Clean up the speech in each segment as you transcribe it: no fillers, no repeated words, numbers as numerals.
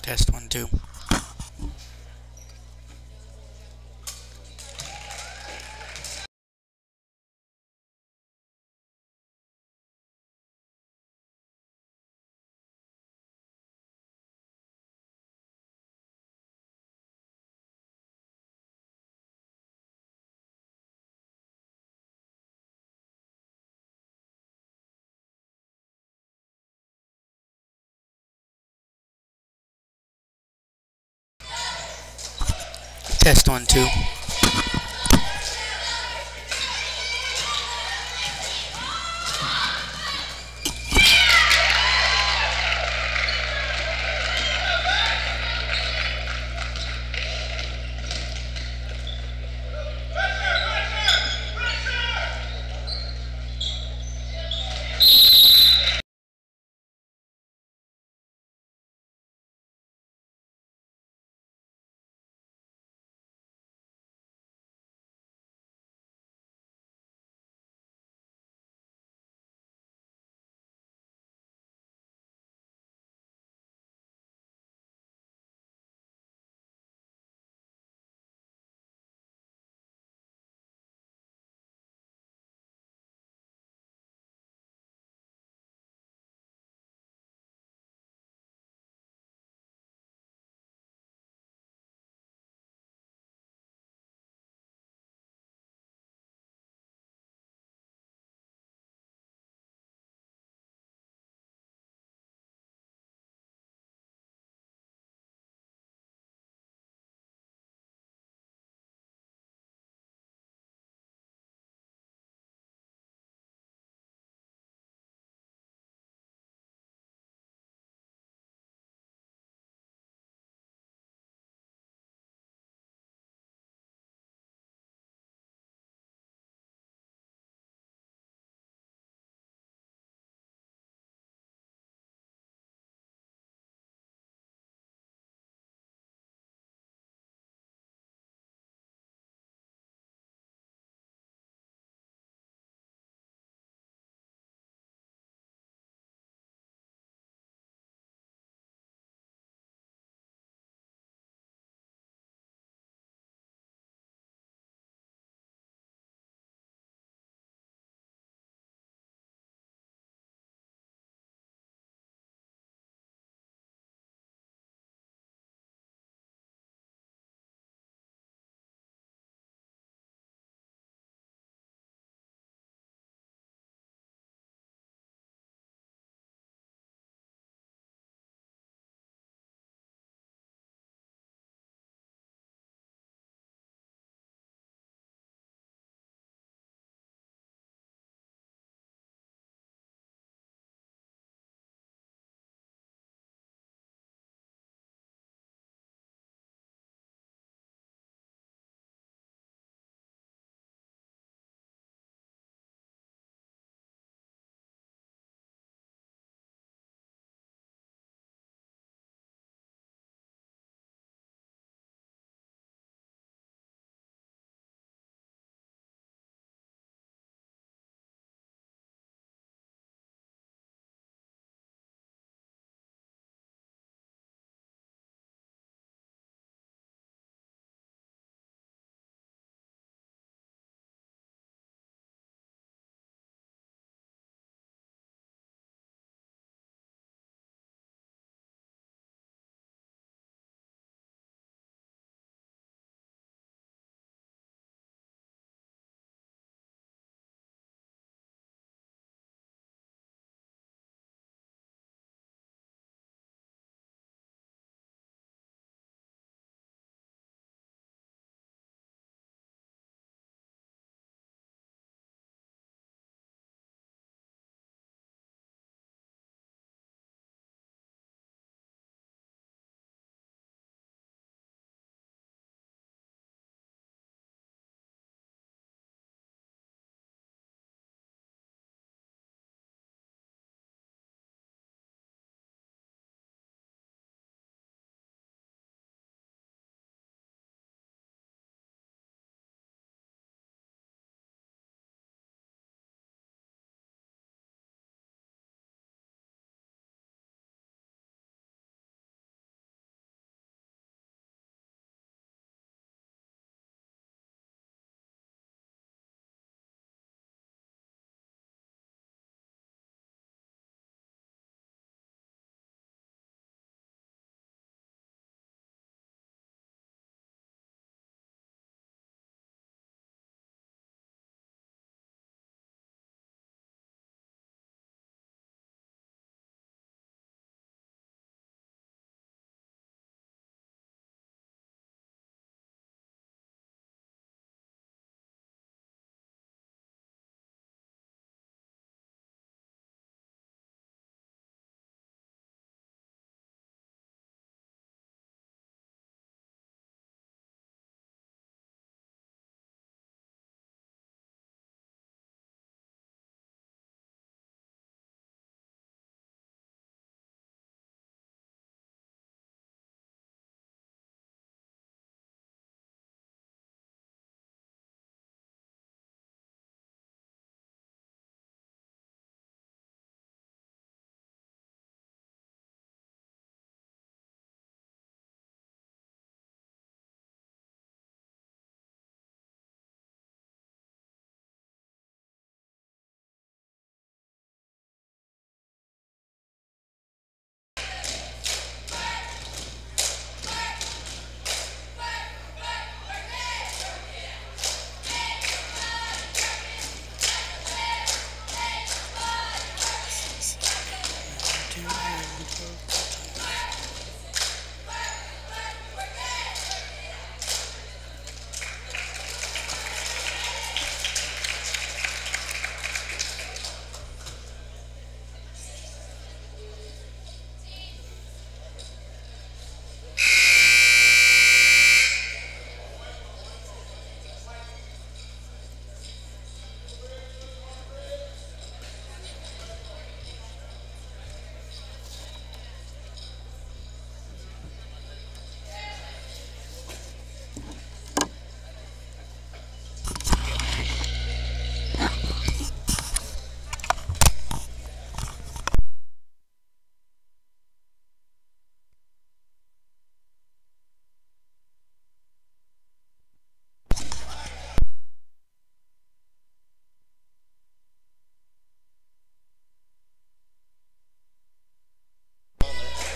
Test 1, 2. Test 1, 2.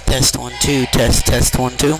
Test 1 2, test 1 2.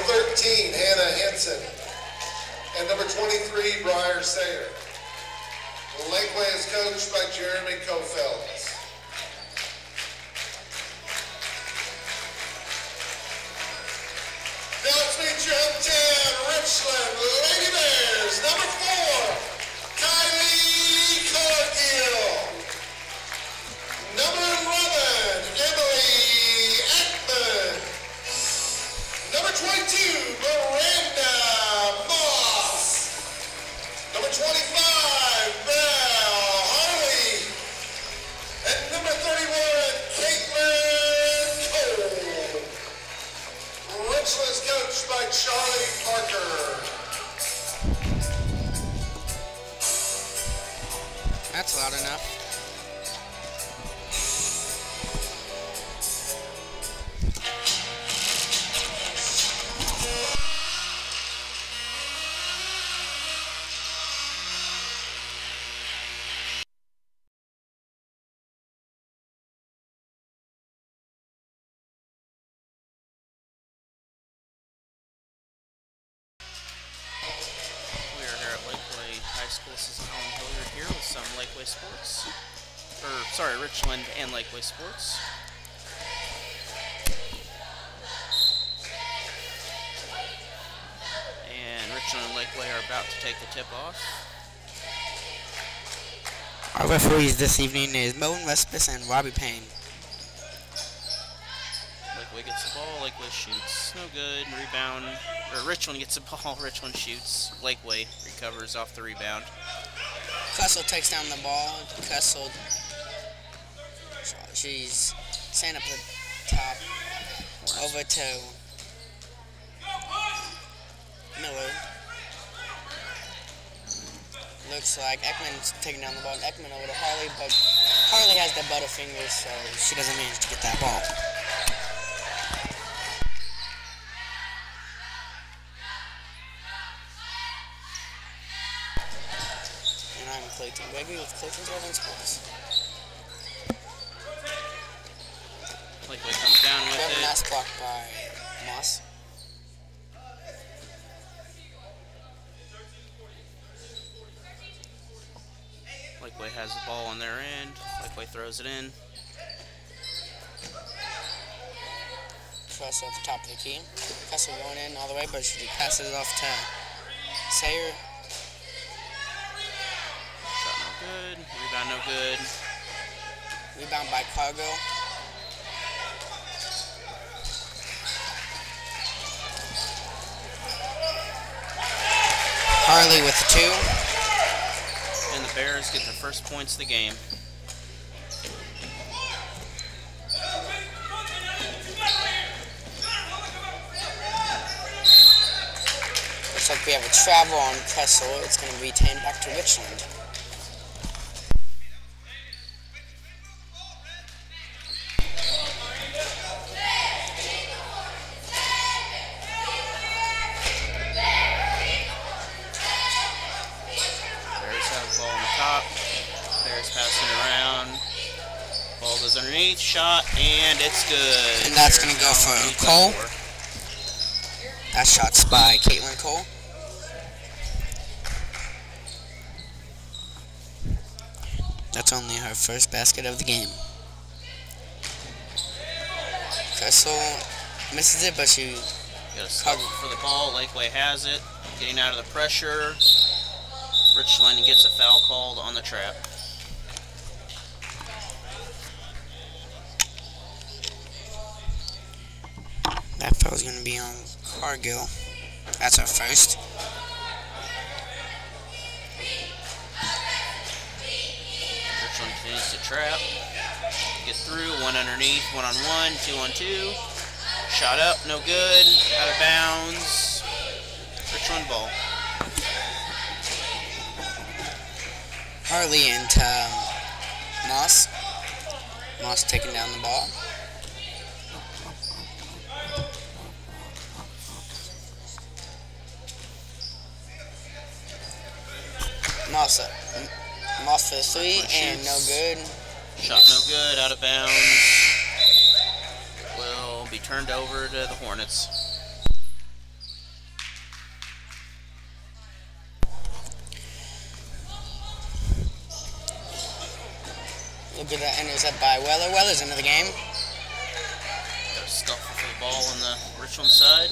13, Hannah Henson. And number 23, Briar Sayer. Laquey is coached by Jeremy Kofelds. Now let's meet your hometown, Richland Lady Bears. Number 4, Kylie Cargill. Number 11, Emily Ekman. Number 22, Miranda Moss. Number 25, Val Harley. And number 31, Caitlin Cole. Richland is coached by Charlie Parker. That's loud enough. This is Alan Hilliard here with some Laquey Sports. Richland and Laquey Sports. And Richland and Laquey are about to take the tip off. Our referees this evening is Moen Respis and Robbie Payne. Laquey gets the ball, Laquey shoots, no good, rebound, or Richland gets the ball, Richland shoots, Laquey recovers off the rebound. Kessel takes down the ball, Kessel, she's standing up at the top, over to Miller. Looks like Ekman's taking down the ball, and Ekman over to Harley, but Harley has the butterfingers, so she doesn't manage to get that ball. Clayton Gregory with Clayton's Urban Sports. Laquey comes down with it. Nice block by Moss. Laquey has the ball on their end. Laquey throws it in. Trust at the top of the key. Kessel going in all the way, but she passes it off to Sayer. Good. Rebound no good. Rebound by Cargo. Harley with the 2. And the Bears get their first points of the game. Looks like we have a travel on Kessel. It's going to be 10 back to Richland. Underneath, shot, and it's good. And that's going to go for Cole. That shot's by Caitlin Cole. That's only her first basket of the game. Kessel misses it, but she got a struggle for the ball. Laquey has it, getting out of the pressure. Richland gets a foul called on the trap. That foul is going to be on Cargill. That's our first. Richland continues to trap. Get through, one underneath, 1-on-1, 2-on-2. Shot up, no good. Out of bounds. Richland ball. Harley into Moss. Moss taking down the ball. Moss for the 3 and no good. Shot no good, out of bounds. Will be turned over to the Hornets. Look at that intercept by Weller. Weller's into the game. Got a scuffle for the ball on the Richland side.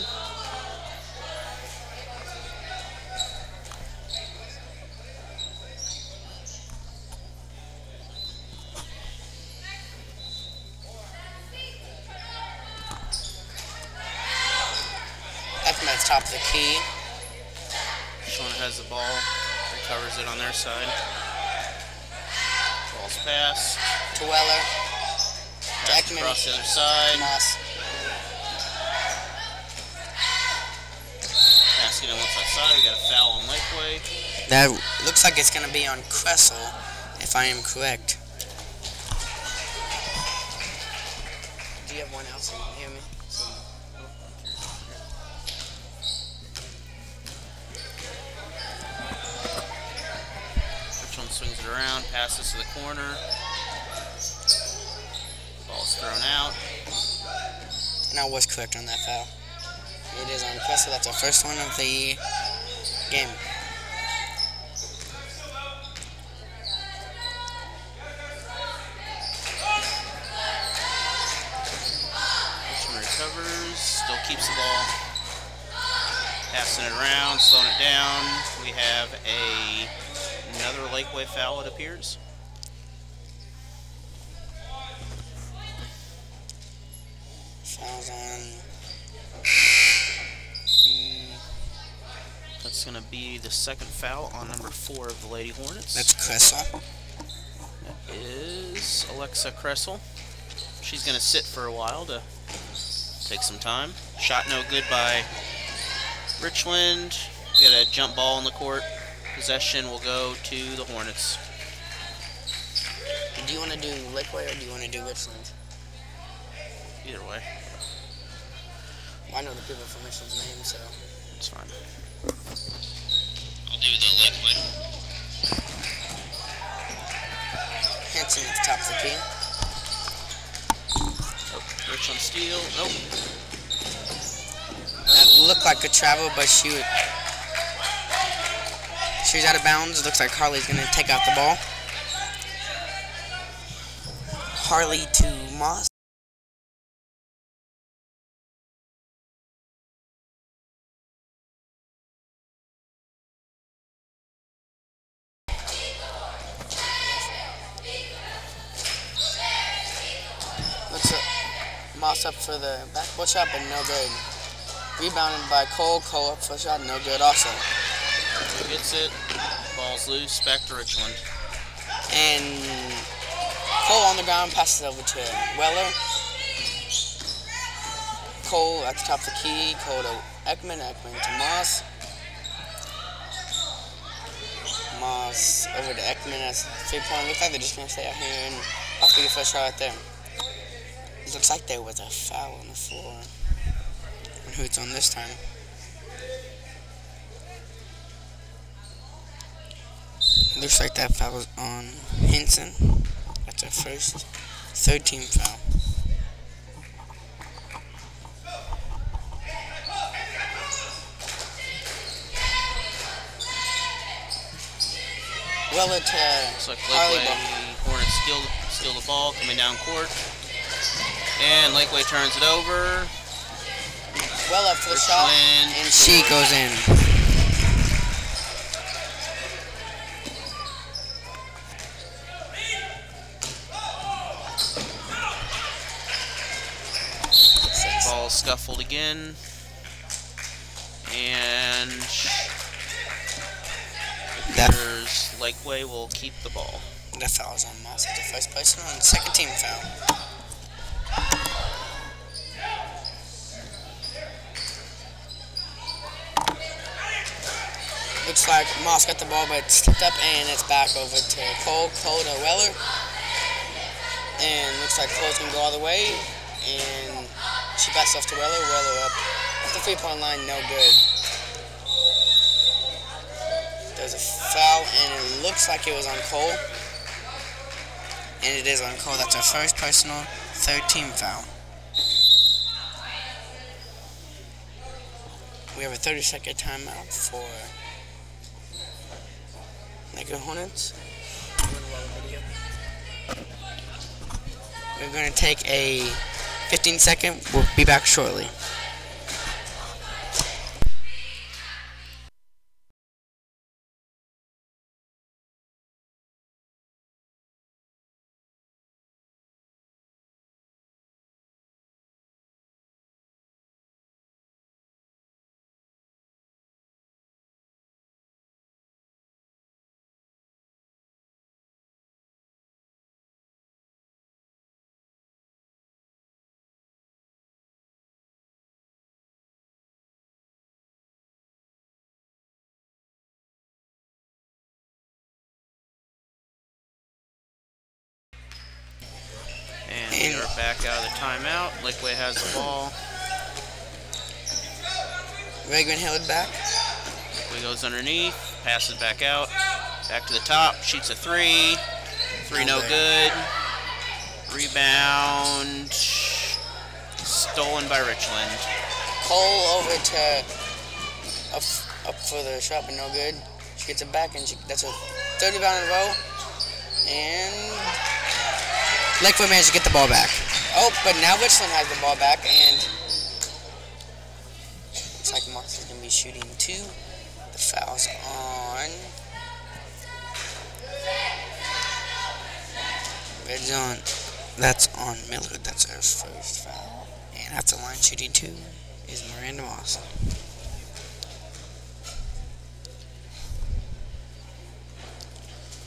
Ekman's top of the key. Richland has the ball. Recovers it on their side. Ball's passed. To Weller. To Pass Ekman. across the other side. Moss. Basket on one side. We got a foul on Laquey. That looks like it's going to be on Cressel, if I am correct. Do you have one else? Can you hear me? Richland swings it around, passes to the corner. Ball's thrown out. And I was correct on that foul. It is on Cressel. That's our first one of the game. Richland recovers, still keeps the ball. Passing it around, slowing it down. We have another Laquey foul, it appears. Fouls on. That's going to be the second foul on number 4 of the Lady Hornets. That's Cressel. That is Alexa Cressel. She's going to sit for a while to take some time. Shot no good by Richland. We got a jump ball in the court. Possession will go to the Hornets. Do you want to do Laquey or do you want to do Richland? Either way, Well, I know the people from Richland's name, so. it's fine. I'll do the Laquey. Hanson at the top of the key. Oh, Richland steal. Nope. That looked like a travel, but she was out of bounds. Looks like Harley's going to take out the ball. Harley to Moss. Looks up. Moss up for the backboard shot, but no good. Rebounded by Cole. Cole up for a shot, no good also. Gets it. Ball's loose. Back to Richland. And Cole on the ground, passes it over to Weller. Cole at the top of the key. Cole to Ekman. Ekman to Moss. Moss over to Ekman as a 3-point. Looks like they're just going to stay out here and possibly get first shot right there. It looks like there was a foul on the floor. And who it's on this time? Looks like that foul was on Henson. That's our first 13 foul. Weller to Looks like Harley. Laquey. Hornets steal the ball coming down court. And Laquey turns it over. Well up for the shot, Richland and she goes in. Ball scuffled again. And there's Laquey will keep the ball. That foul is on Moss at the first person on the second team foul. Looks like Moss got the ball, but slipped up, and it's back over to Cole. Cole to Weller. And looks like Cole's going to go all the way. And she passes off to Weller. Weller up at the 3-point line, no good. There's a foul, and it looks like it was on Cole. And it is on Cole. That's our first personal, third team foul. We have a 30-second timeout for Laquey Hornets. We're going to take a 15-second. We'll be back shortly. And we are back out of the timeout. Laquey has the ball. Vagrant held back. Laquey goes underneath, passes back out, back to the top, shoots a three. Three no good. Rebound stolen by Richland. Cole over to up for the shot, but no good. She gets it back, and that's a 30 rebound in a row. And Laquey managed to get the ball back. Oh, but now Richland has the ball back, and looks like Moss is going to be shooting 2. The foul's on red zone. That's on Miller. That's our first foul. And that's the line shooting 2 is Miranda Moss.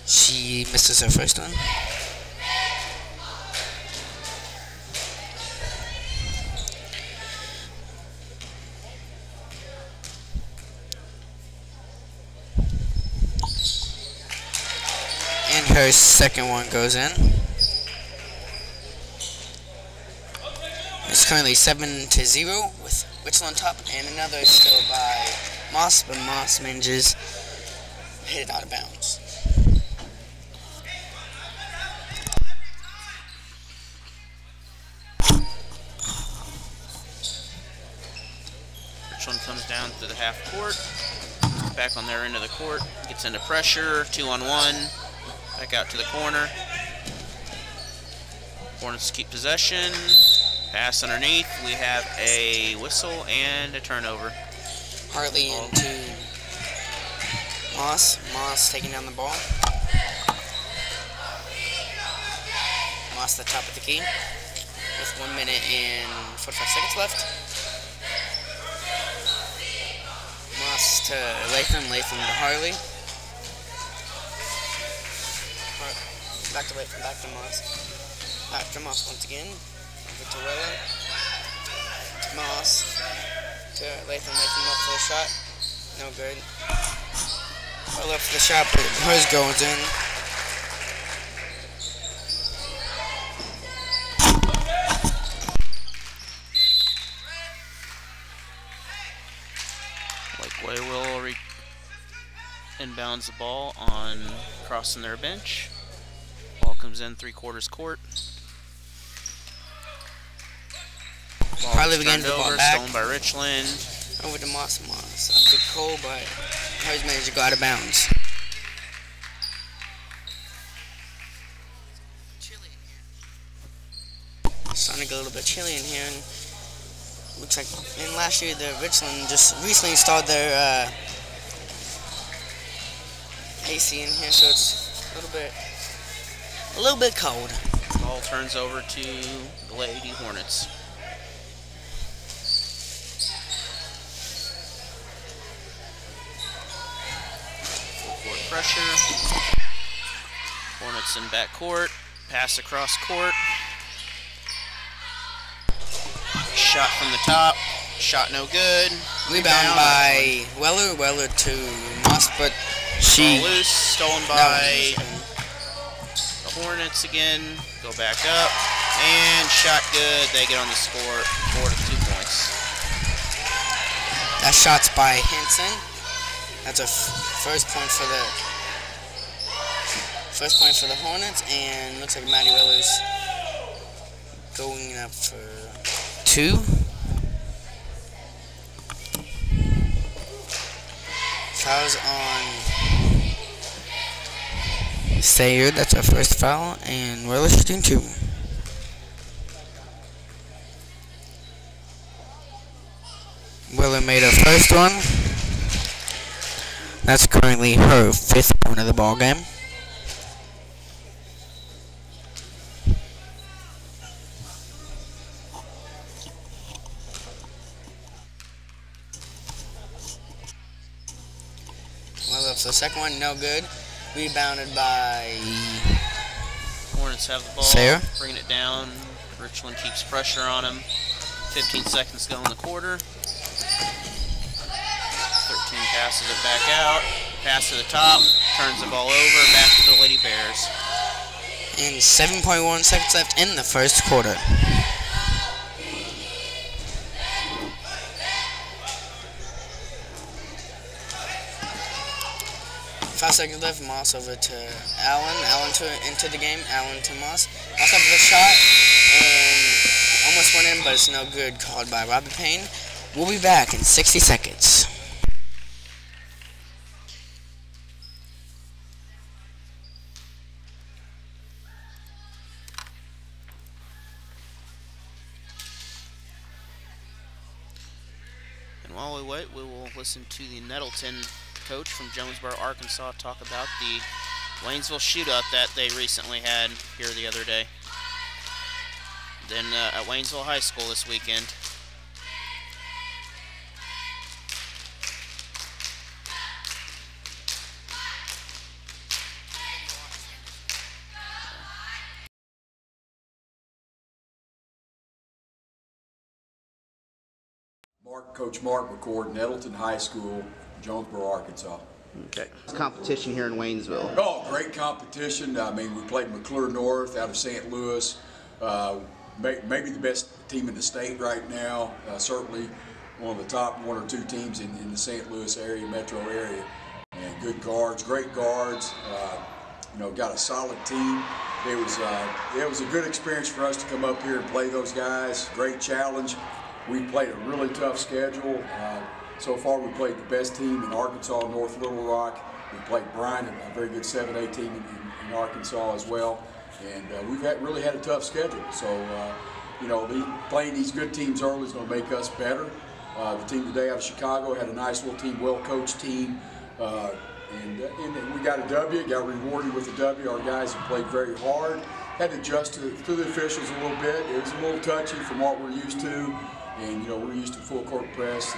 She misses her first one. And her second one goes in. It's currently 7-0 with Richland on top, and another still by Moss, but Moss manages to hit it out of bounds. Richland comes down to the half court, back on their end of the court, gets into pressure, 2-on-1, back out to the corner. Hornets keep possession, pass underneath, we have a whistle and a turnover. Hartley into Moss. Moss taking down the ball. Moss the top of the key with 1 minute and 45 seconds left. Moss to Latham, Latham to Hartley. Back to Latham, back to Moss. Back to Moss once again. Over to Weller. To Moss. To Latham, Latham up for the shot. No good. Weller for the shot, but hers goes in. Laquey will inbounds the ball on crossing their bench. Ball comes in 3/4 court. Ball Hartley is begins turned the ball over, back. stolen by Richland. Over to Moss. Moss up to Cole, but hers managed to go out of bounds. It's starting to get a little bit chilly in here, and looks like in last year the Richland just recently installed their AC in here, so it's a little bit cold. Ball turns over to the Lady Hornets. Full court pressure. Hornets in back court. Pass across court. Shot from the top. Shot no good. Rebound by Weller. Weller to Moss, but Ball loose. Stolen by the Hornets again. Go back up. And shot good. They get on the score. 4 to 2 points. that shot's by Henson. That's a first point for the Hornets, and looks like Maddie Weller's going up for 2. Fouls on Sayard. That's our first foul, and Weller's shooting 2. Willer made her first one. That's currently her 5th point of the ball game. Willer for the second one, no good. Rebounded by Hornets have the ball, Sarah. Bringing it down. Richland keeps pressure on him. 15 seconds to go in the quarter. 13 passes it back out. Pass to the top. Turns the ball over. Back to the Lady Bears. And 7.1 seconds left in the first quarter. 5 seconds left. Moss over to Allen. Allen into the game. Allen to Moss. Moss up for the shot. And almost went in, but it's no good. Called by Robbie Payne. We'll be back in 60 seconds. And while we wait, we will listen to the Nettleton coach from Jonesboro, Arkansas, talk about the Waynesville shootout that they recently had here the other day. Then at Waynesville High School this weekend. Coach Mark McCord, Nettleton High School, Jonesboro, Arkansas. Okay. Competition here in Waynesville. Oh, great competition. I mean, we played McClure North out of St. Louis. Maybe the best team in the state right now. Certainly one of the top 1 or 2 teams in the St. Louis area, metro area. And good guards, great guards. Got a solid team. It was a good experience for us to come up here and play those guys. Great challenge. We played a really tough schedule. So far, we played the best team in Arkansas, North Little Rock. We played Bryan, a very good 7A team in Arkansas as well. And we've really had a tough schedule. So, playing these good teams early is going to make us better. The team today out of Chicago had a nice little team, well-coached team. And we got a W, got rewarded with a W. Our guys have played very hard. Had to adjust to the officials a little bit. It was a little touchy from what we're used to. And, we're used to full court press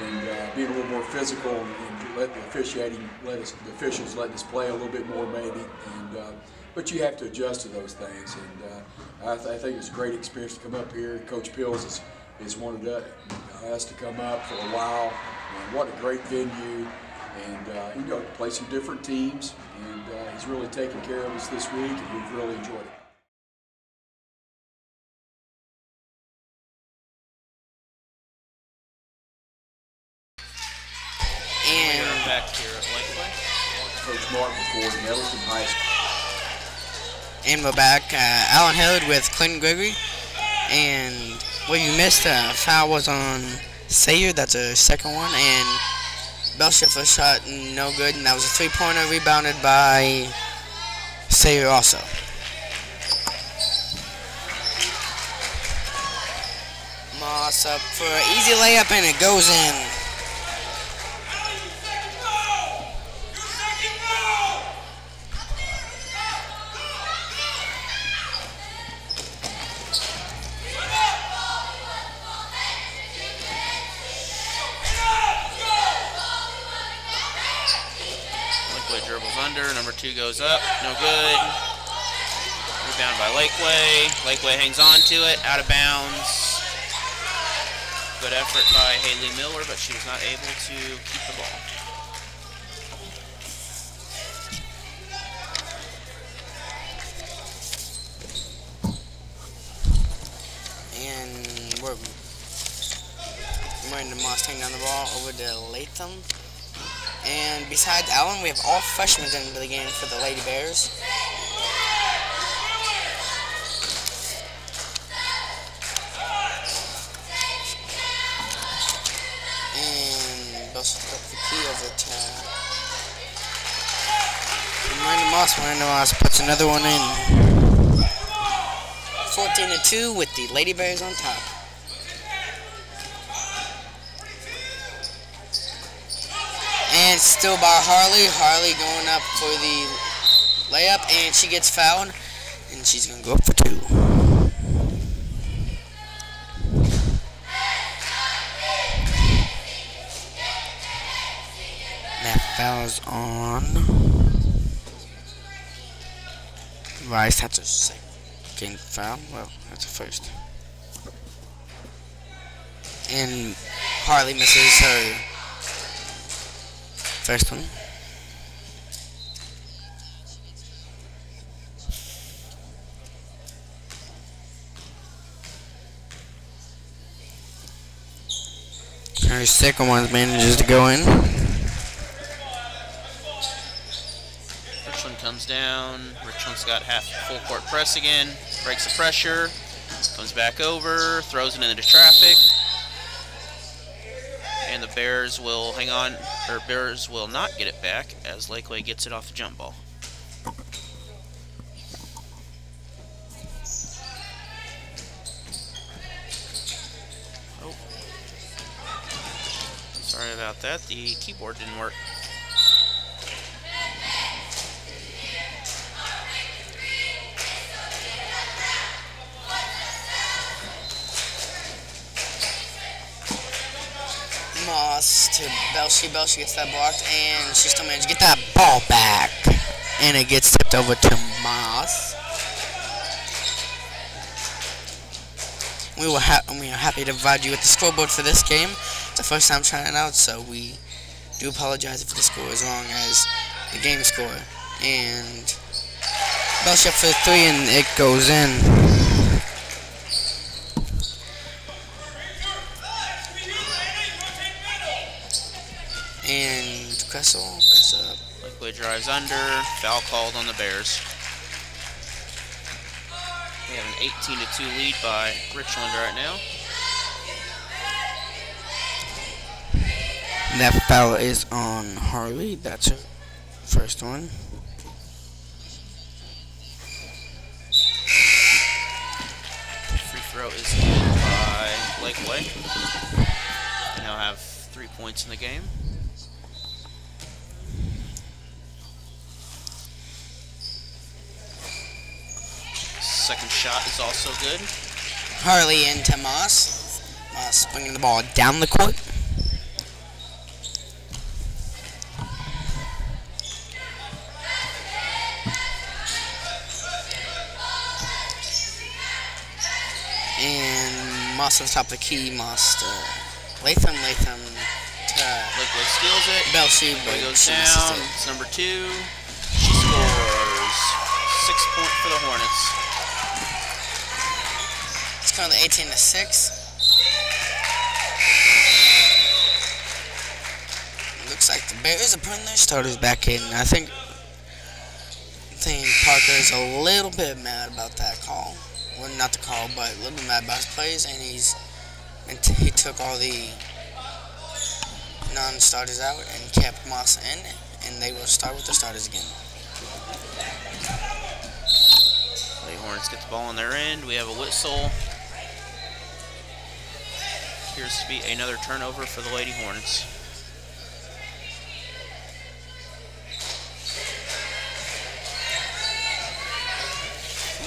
and being a little more physical and let the officials let us play a little bit more maybe. But you have to adjust to those things. And I think it's a great experience to come up here. Coach Pills has wanted us to come up for a while. And what a great venue. And, play some different teams. And he's really taken care of us this week, and we've really enjoyed it. And back here at Laquey. Coach Mark McCord, Nettleton High School. And we're back. Alan Hillard with Clinton Gregory. And what you missed, foul was on Sayer. That's a second one. And Belshire for a shot, no good. And that was a 3-pointer rebounded by Sayer also. Moss up for an easy layup, and it goes in. Dribbles under, number 2 goes up, no good. Rebound by Laquey. Laquey hangs on to it, out of bounds. Good effort by Haley Miller, but she was not able to keep the ball. And we're Miranda Moss taking down the ball over to Latham. And besides Allen, we have all freshmen into the game for the Lady Bears. And Bell's up the key over to Miranda Moss. Miranda Moss puts another one in. 14-2 with the Lady Bears on top. And still by Harley. Harley going up for the layup, and she gets fouled, and she's going to go up for 2. That foul's on Rice. That's a second foul. Well, that's a first. And Harley misses her first one. Her second one manages to go in. Richland comes down. Richland's got half full court press again. Breaks the pressure. Comes back over. Throws it into traffic. And the Bears will hang on. Or Bears will not get it back as Laquey gets it off the jump ball. Sorry about that, the keyboard didn't work. Moss to Belshie. Belshie gets that blocked, and she still managed to get that ball back. And it gets tipped over to Moss. We are happy to provide you with the scoreboard for this game. It's the first time trying it out, so we do apologize if the score is wrong as the game score. And Belshie up for the 3, and it goes in. And Kressel up. Laquey drives under. Foul called on the Bears. We have an 18-2 lead by Richland right now. That foul is on Harley. That's her first one. Free throw is good by Laquey. They now have 3 points in the game. Second shot is also good. Harley into Moss. Moss bringing the ball down the court. And Moss on top of the key. Moss to Latham. Latham to Laquey steals it. Belshie. Laquey goes down. It's number 2. She scores. 6 points for the Hornets. It's currently 18-6. Looks like the Bears are putting their starters back in. I think Parker is a little bit mad about that call. Well, not the call, but a little bit mad about his plays, and he took all the non-starters out and kept Moss in, and they will start with the starters again. The Hornets get the ball on their end. We have a whistle. Appears to be another turnover for the Lady Hornets.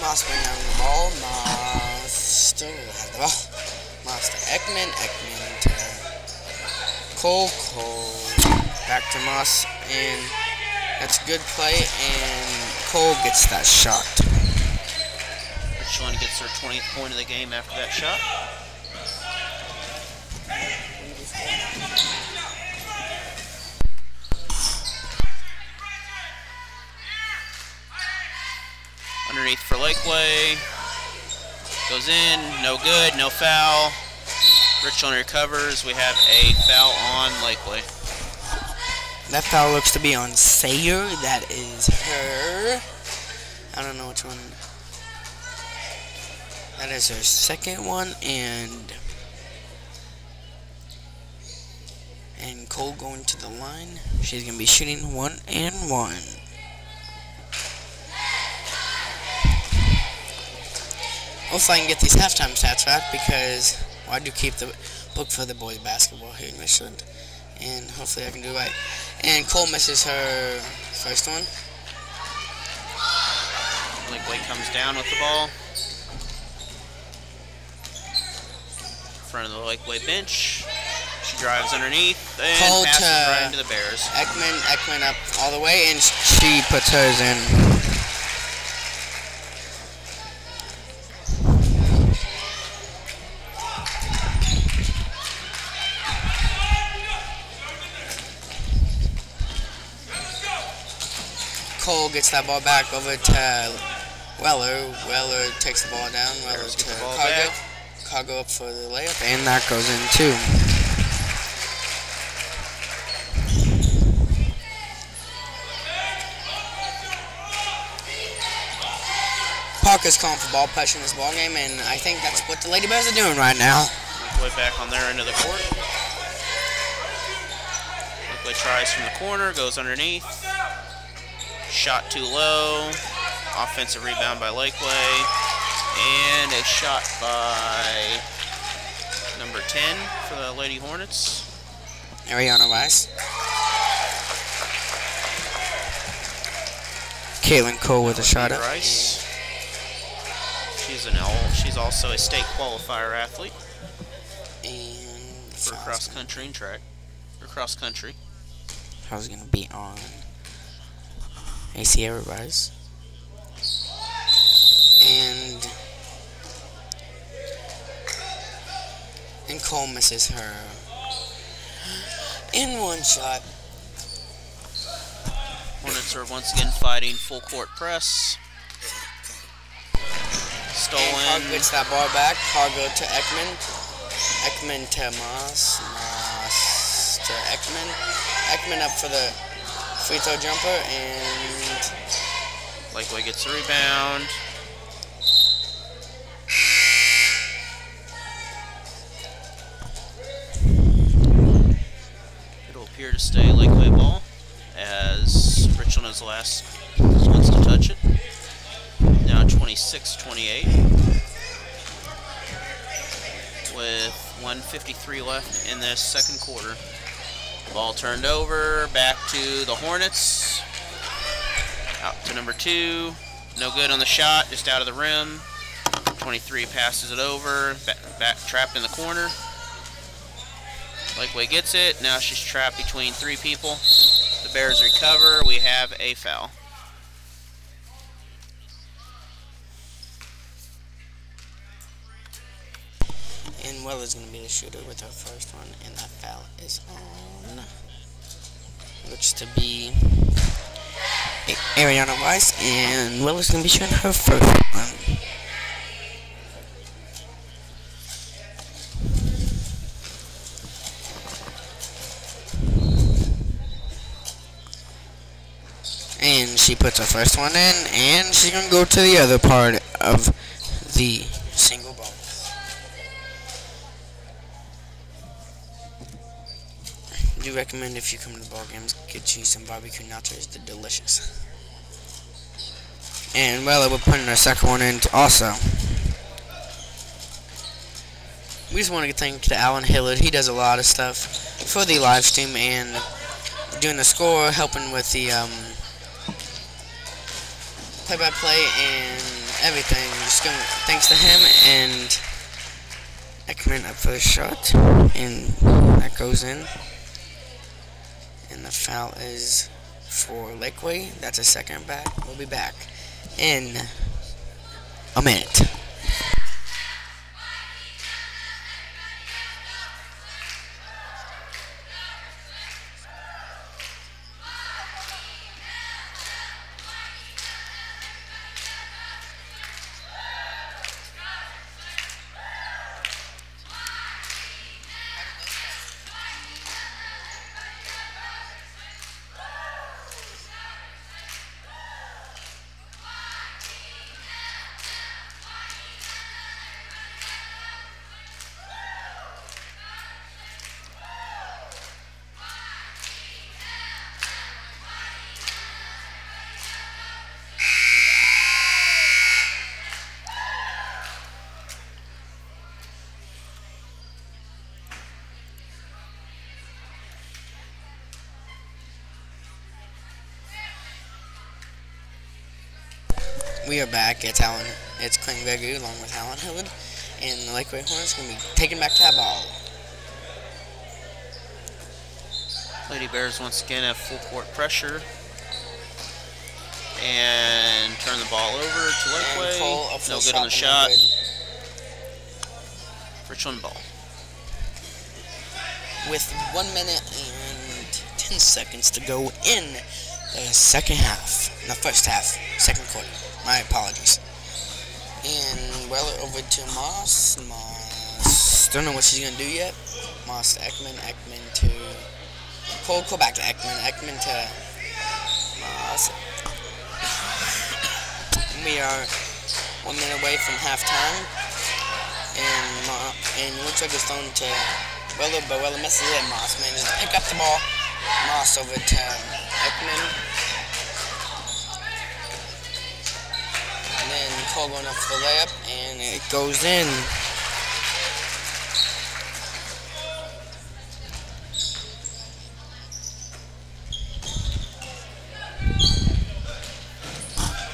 Moss bringing down the ball. Moss still has the ball. Moss to Ekman. Ekman to Cole. Cole back to Moss, and that's a good play. And Cole gets that shot. Richland gets their 20th point of the game after that shot. Underneath for Laquey. Goes in, no good, no foul. Richland recovers. We have a foul on Laquey. That foul looks to be on Sayer. That is her. I don't know which one. That is her second one, and Cole going to the line. She's going to be shooting 1 and 1. Hopefully I can get these halftime stats back because I do keep the book for the boys basketball here in Richland. And hopefully I can do it right. And Cole misses her first one. Laquey comes down with the ball. Front of the Laquey bench. She drives underneath and Cole passes to right into the Bears. Ekman up all the way, and she puts hers in. Cole gets that ball back over to Weller. Weller takes the ball down. Weller to Cargo. Cargo up for the layup, and that goes in too. Parker's calling for ball pressure in this ball game, and I think that's what the Lady Bears are doing right now. Way back on their end of the court. Laquey tries from the corner, goes underneath. Shot too low. Offensive rebound by Laquey. And a shot by number 10 for the Lady Hornets. Ariana Rice. Caitlin Cole with a shot up. Rice. She's also a state qualifier athlete. And for cross country and track. Or cross country. I was gonna be on AC Rice. And Cole misses her in one shot. Hornets are once again fighting full court press. Stolen. And Cargo gets that ball back. Cargo to Ekman. Ekman to Moss. Moss to Ekman. Ekman up for the free throw jumper, and Laquey gets the rebound. It'll appear to stay Laquey ball as Richland is the last ones to touch it. Now 26-28 with 1:53 left in this second quarter. Ball turned over, back to the Hornets. Out to number 2. No good on the shot, just out of the rim. 23 passes it over, back trapped in the corner. Laquey gets it, now she's trapped between 3 people. The Bears recover, we have a foul. And Weller's going to be the shooter with her first one, and that foul is on. Looks to be Ariana Rice, and Weller's going to be shooting her first one. And she puts her first one in, and she's going to go to the other part of the single ball. I do recommend if you come to ball games, get you some barbecue nachos. They're delicious. And Weller will put in her second one in also. We just want to thank Alan Hillard. He does a lot of stuff for the live stream and doing the score, helping with the play-by-play and everything. Just thanks to him, and Ekman up for the shot, and that goes in. And the foul is for Laquey. That's a second back. We'll be back in a minute. We are back. It's Clinton Gregory along with Alan Hood, and the Laquey Hornets going to be taking back that ball. Lady Bears once again have full court pressure. And turn the ball over to Laquey. No good on the shot. Richland ball. With 1 minute and 10 seconds to go in the second half. No, first half. Second quarter. My apologies. And Weller over to Moss. Moss. Don't know what she's going to do yet. Moss to Ekman. Ekman to Cole. Cole back to Ekman. Ekman to Moss. We are 1 minute away from halftime, and it looks like it's thrown to Weller, but Weller misses it. Moss manages to pick up the ball. Moss over to Ekman, and then Cole going up for the layup, and it goes in.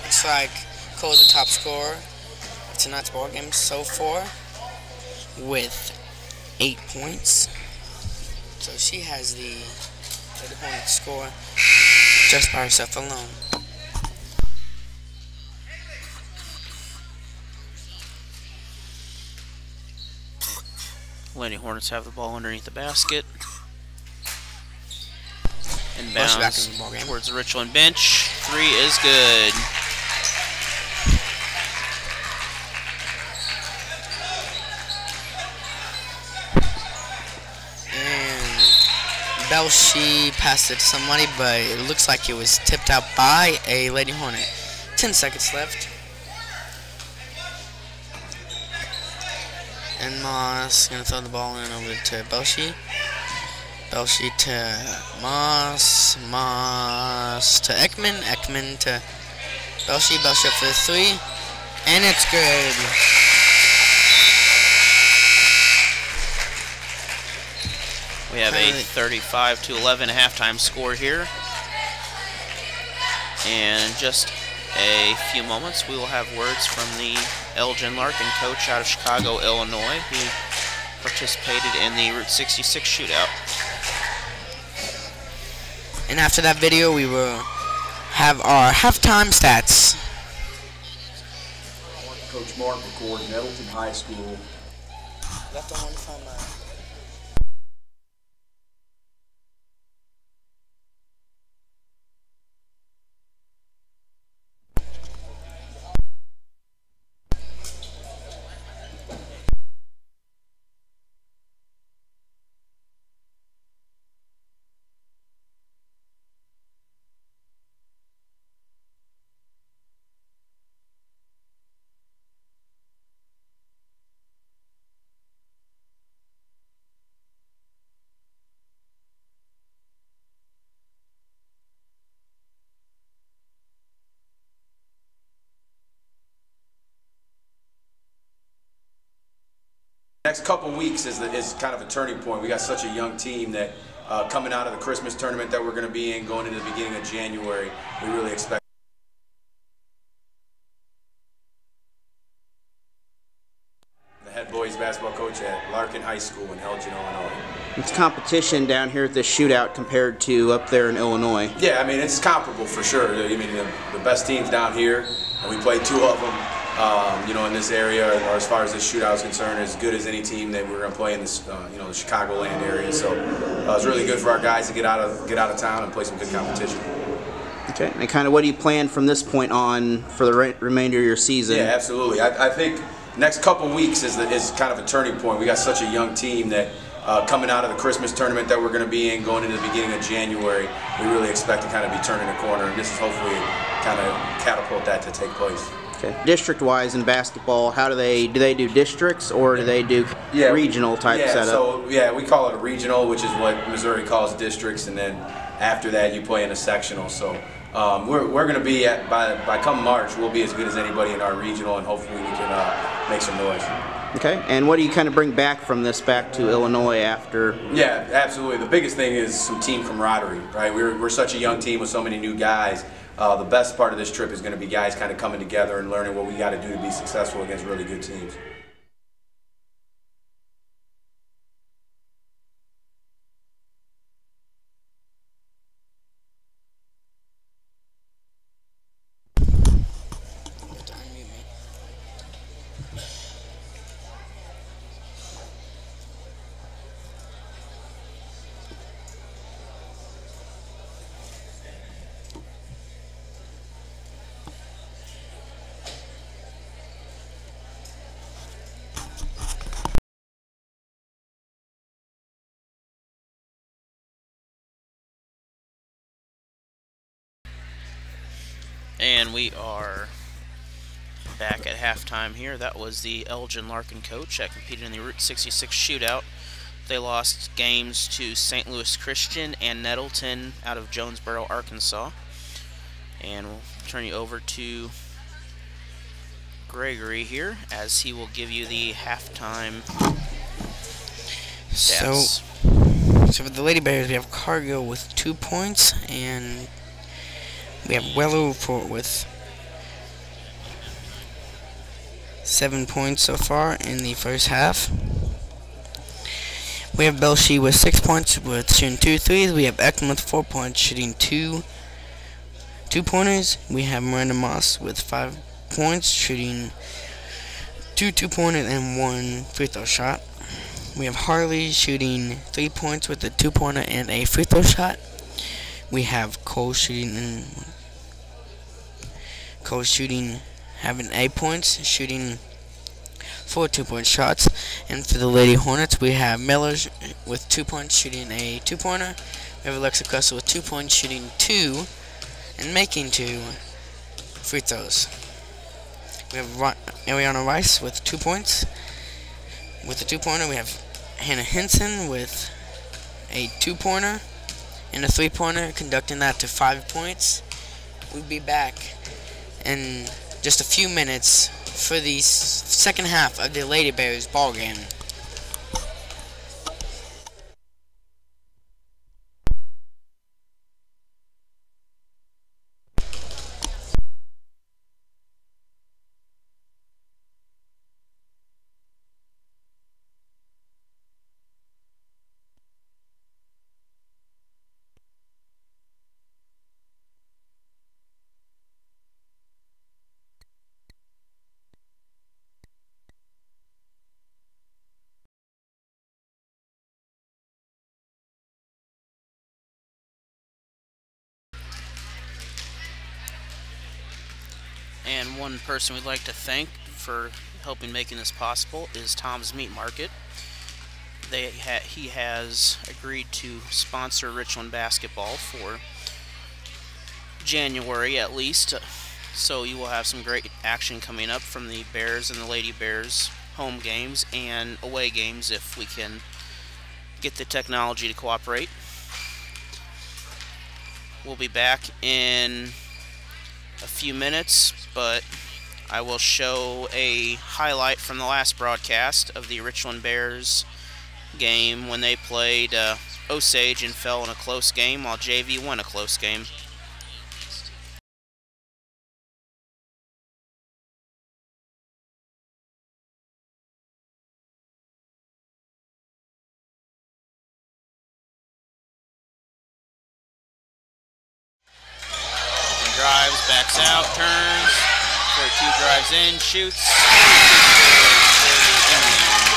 Looks like Cole's the top scorer of tonight's ball game so far with 8 points. So she has the Hornets score just by herself alone. Lady Hornets have the ball underneath the basket. And Back bounce in the ball game. towards the Richland bench. 3 is good. Belshie passed it to somebody, but it looks like it was tipped out by a Lady Hornet. 10 seconds left. And Moss going to throw the ball in over to Belshie. Belshie to Moss. Moss to Ekman. Ekman to Belshie. Belshie up for the 3. And it's good. We have a 35-11 halftime score here. And in just a few moments, we will have words from the Elgin Larkin coach out of Chicago, Illinois, who participated in the Route 66 shootout. And after that video, we will have our halftime stats. Coach Mark McCord, Nettleton High School. Left on one from Next couple weeks is kind of a turning point. We got such a young team that coming out of the Christmas tournament that we're going to be in, going into the beginning of January, we really expect. The head boys basketball coach at Larkin High School in Elgin, Illinois. It's competition down here at this shootout compared to up there in Illinois. Yeah, I mean, it's comparable for sure. I mean, the best teams down here, and we played 2 of them. You know, in this area, or as far as this shootout is concerned, as good as any team that we're going to play in this, you know, the Chicagoland area. So it's really good for our guys to get out of town and play some good competition. Okay, and kind of what do you plan from this point on for the remainder of your season? Yeah, absolutely. I think next couple weeks is kind of a turning point. We got such a young team that coming out of the Christmas tournament that we're going to be in, going into the beginning of January, we really expect to kind of be turning a corner, and this is hopefully kind of catapult that to take place. Okay. District-wise in basketball, how do they do districts or do they do regional type setup? So we call it a regional, which is what Missouri calls districts, and then after that you play in a sectional. So we're going to be by come March, we'll be as good as anybody in our regional, and hopefully we can make some noise. Okay, and what do you kind of bring back from this back to Illinois after? Yeah, absolutely. The biggest thing is some team camaraderie, right? We're such a young team with so many new guys. the best part of this trip is going to be guys kind of coming together and learning what we got to do to be successful against really good teams. And we are back at halftime here. That was the Elgin Larkin coach that competed in the Route 66 shootout. They lost games to St. Louis Christian and Nettleton out of Jonesboro, Arkansas. And we'll turn you over to Gregory here as he will give you the halftime stats. So for the Lady Bears, we have Cargill with 2 points, and we have Weller with 7 points so far in the first half. We have Belshie with 6 points with shooting 2 threes. We have Ekman with 4 points shooting 2 2-pointers. We have Miranda Moss with 5 points shooting 2 2-pointers and 1 free throw shot. We have Harley shooting 3 points with a 2-pointer and a free throw shot. We have Cole having 8 points, shooting 4 2-point shots. And for the Lady Hornets, we have Miller with 2 points, shooting a 2-pointer. We have Alexa Custer with 2 points, shooting 2 and making 2 free throws. We have Ariana Rice with 2 points with a 2-pointer. We have Hannah Henson with a 2-pointer and a 3-pointer, conducting that to 5 points. We'll be back in just a few minutes for the second half of the Lady Bears ball game. And one person we'd like to thank for helping making this possible is Tom's Meat Market. He has agreed to sponsor Richland basketball for January at least, so you will have some great action coming up from the Bears and the Lady Bears home games and away games if we can get the technology to cooperate. We'll be back in a few minutes, but I will show a highlight from the last broadcast of the Richland Bears game when they played Osage and fell in a close game while JV won a close game. Drives, backs out, turns, 42 drives in, shoots, for the Indians.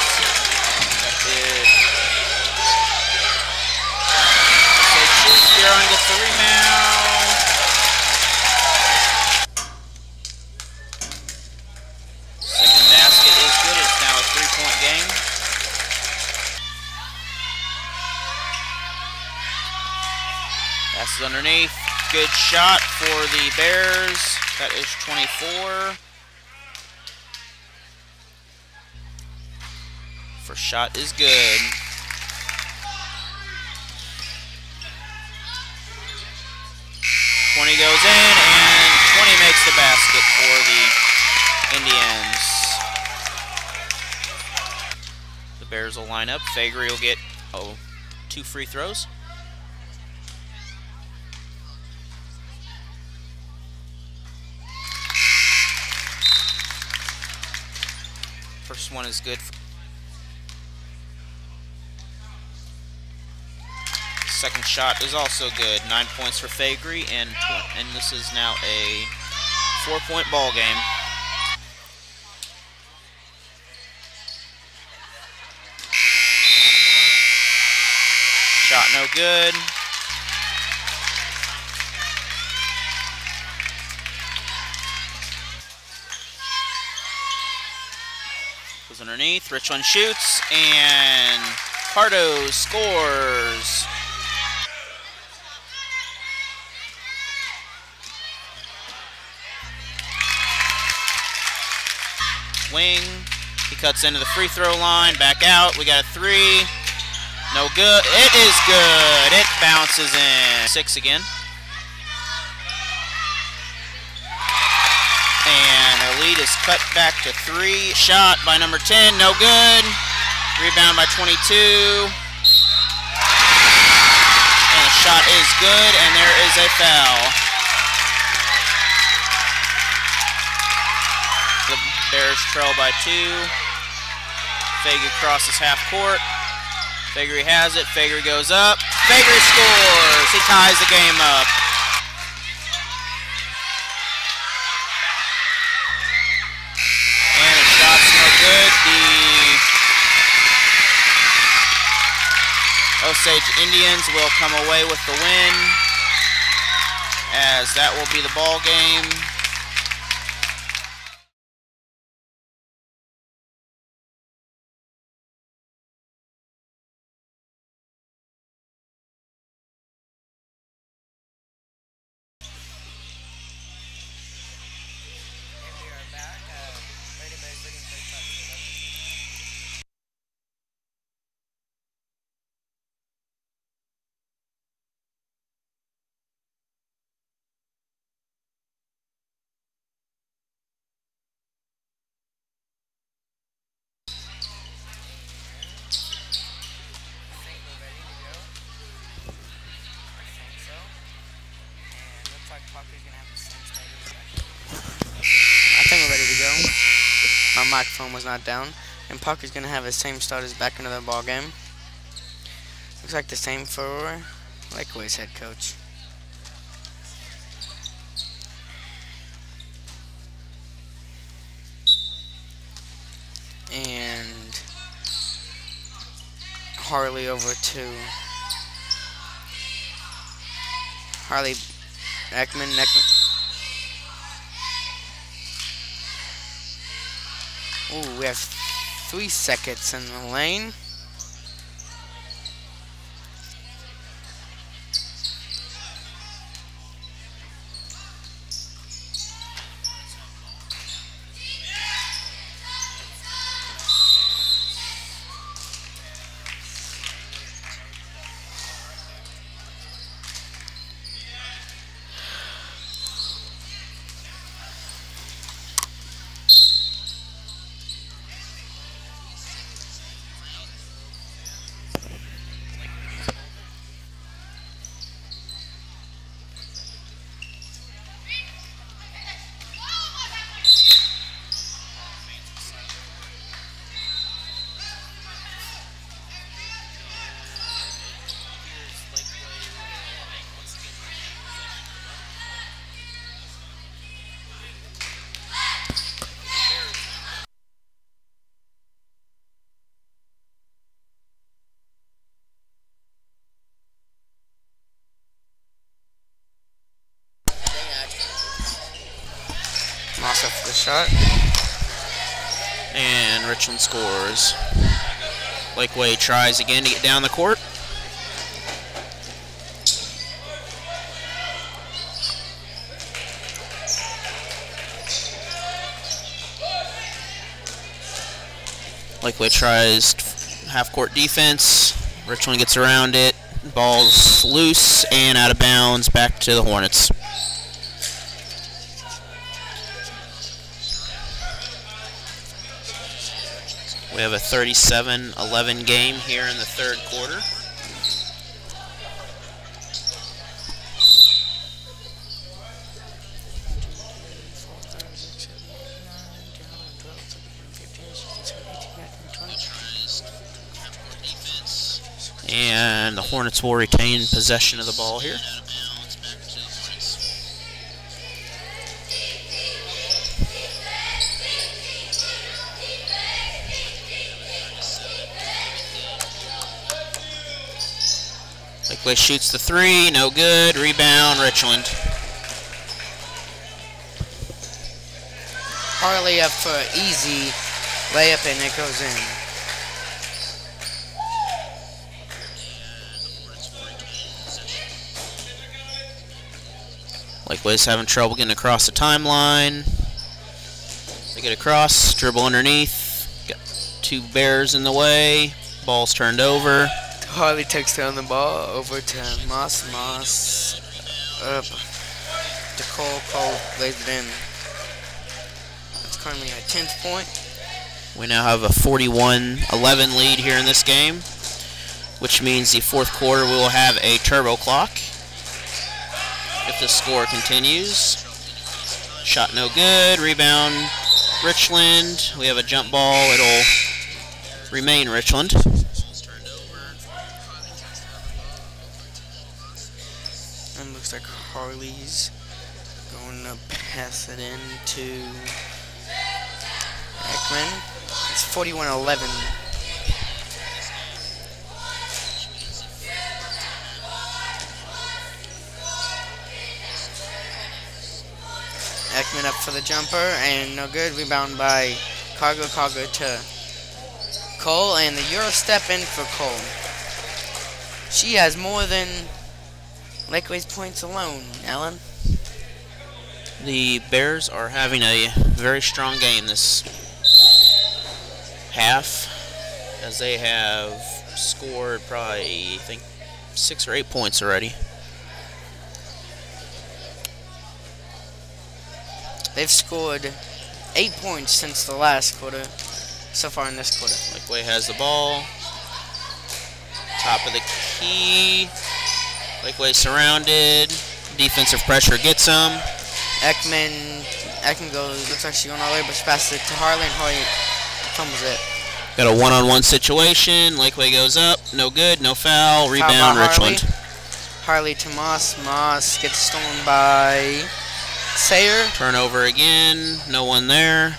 So shoots, Huron gets the rebound. Second basket is good, it's now a 3-point game. Passes underneath. Good shot for the Bears. That is 24. First shot is good. Goes in, and 20 makes the basket for the Indians. The Bears will line up. Fagery will get 2 free throws. 2 free throws. First one is good. Second shot is also good. 9 points for Fagery, and this is now a 4-point ball game. Shot no good. Goes underneath. Richland shoots, and Pardo scores. Wing, he cuts into the free throw line, back out, we got a 3, no good, it is good, it bounces in. 6 again. And the lead is cut back to 3, shot by number 10, no good, rebound by 22, and the shot is good, and there is a foul. The Bears trail by 2. Fagery crosses half court. Fagery has it. Fagery goes up. Fagery scores. He ties the game up. And the shot's no good. The Osage Indians will come away with the win, as that will be the ball game. I think we're ready to go. My microphone was not down. And Parker's going to have his same starters back into the ball game. Looks like the same for Laquey's head coach. And Harley over to Harley Ekman. Ooh, we have 3 seconds in the lane. Moss up for the shot. And Richland scores. Laquey tries again to get down the court. Laquey tries half-court defense. Richland gets around it. Ball's loose and out of bounds. Back to the Hornets. We have a 37-11 game here in the third quarter. And the Hornets will retain possession of the ball here. Laquey shoots the three, no good. Rebound, Richland. Harley up for an easy layup, and it goes in. Laquey's having trouble getting across the timeline. They get across, dribble underneath. Got two Bears in the way. Ball's turned over. Harley takes down the ball over to Moss. Moss up to Cole. Cole lays it in. It's currently at 10th point. We now have a 41-11 lead here in this game, which means the fourth quarter we will have a turbo clock if the score continues. Shot no good. Rebound Richland. We have a jump ball. It'll remain Richland. And looks like Harley's going to pass it in to Ekman. It's 41-11. Ekman up for the jumper, and no good. Rebound by Cargo. Cargo to Cole, and the Euro step in for Cole. She has more than Laquey's points alone, Alan. The Bears are having a very strong game this half, as they have scored probably, I think, 6 or 8 points already. They've scored 8 points since the last quarter, so far in this quarter. Laquey has the ball. Top of the key. Laquey surrounded. Defensive pressure gets him. Ekman goes, looks like she's going all the way, but she passes it to Harley, and Harley fumbles it. Got a one-on-one situation. Laquey goes up. No good. No foul. Rebound, Richland. Harley to Moss. Moss gets stolen by Sayer. Turnover again. No one there.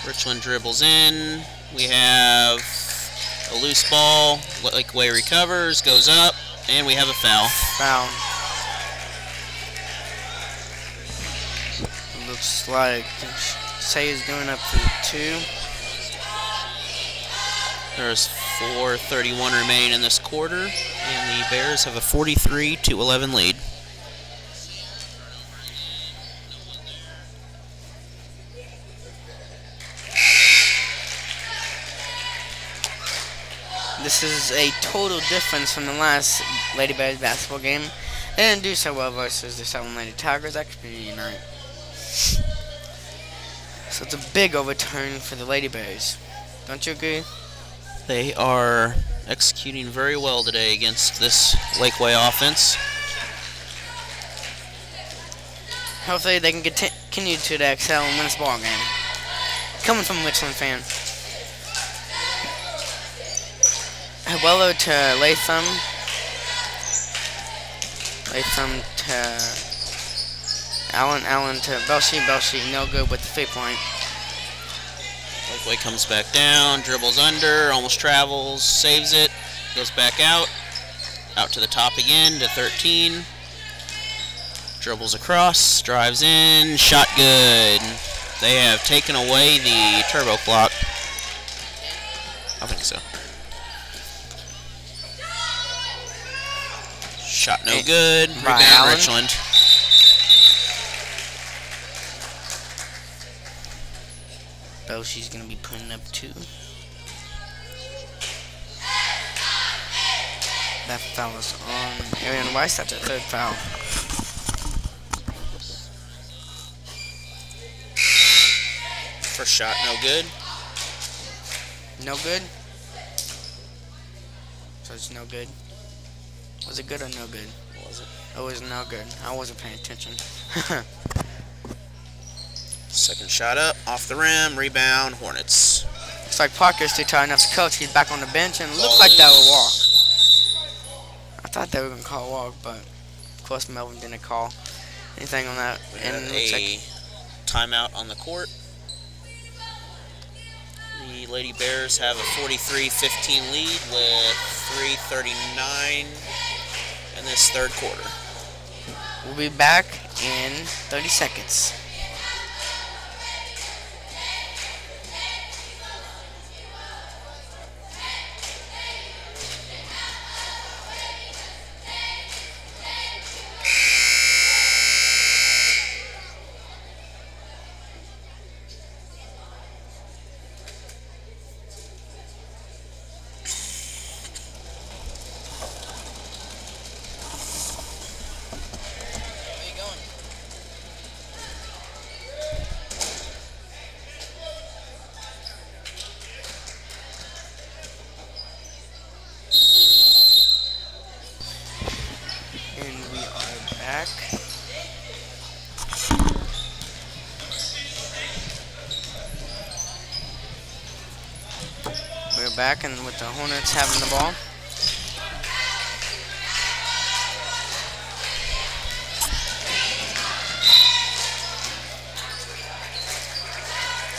Richland dribbles in. We have a loose ball. Laquey recovers. Goes up. And we have a foul. Foul. Looks like Sayer's going up for 2. There's 4:31 remaining in this quarter, and the Bears have a 43-11 lead. This is a total difference from the last Lady Bears basketball game. They didn't do so well versus the Southern Lady Tigers. That could be night. So it's a big overturn for the Lady Bears. Don't you agree? They are executing very well today against this Laquey offense. Hopefully they can continue to excel and win this ball game. Coming from a Richland fan. Wello to Latham. Latham to Allen to Belshi, no good with the 3-point. Laquey comes back down, dribbles under, almost travels, saves it, goes back out to the top again to 13. Dribbles across, drives in, shot good. They have taken away the turbo clock. I think so. Shot no good. Rebound Richland. She's going to be putting up 2. That foul is on Ariane Weiss. That's a 3rd foul. First shot, no good. No good? So it's no good. Was it good or no good? What was it? It was no good. I wasn't paying attention. Second shot up, off the rim, rebound, Hornets. Looks like Parker's too tired enough to coach. He's back on the bench, and it looks like that will walk. I thought they were going to call a walk, but of course Melvin didn't call anything on that. We And have it looks a like timeout on the court. The Lady Bears have a 43-15 lead with 3:39 in this third quarter. we'll be back in 30 seconds. Back. We're back, and with the Hornets having the ball.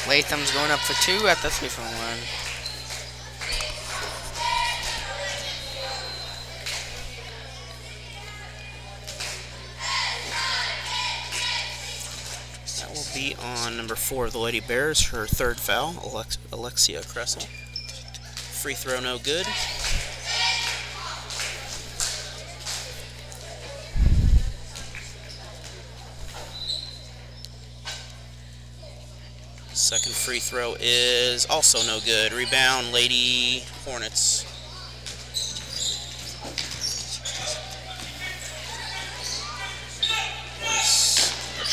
Latham's going up for 2 at the 3-point line. Be on number 4 of the Lady Bears, her third foul, Alexia Cressel. Free throw no good. Second free throw is also no good. Rebound, Lady Hornets.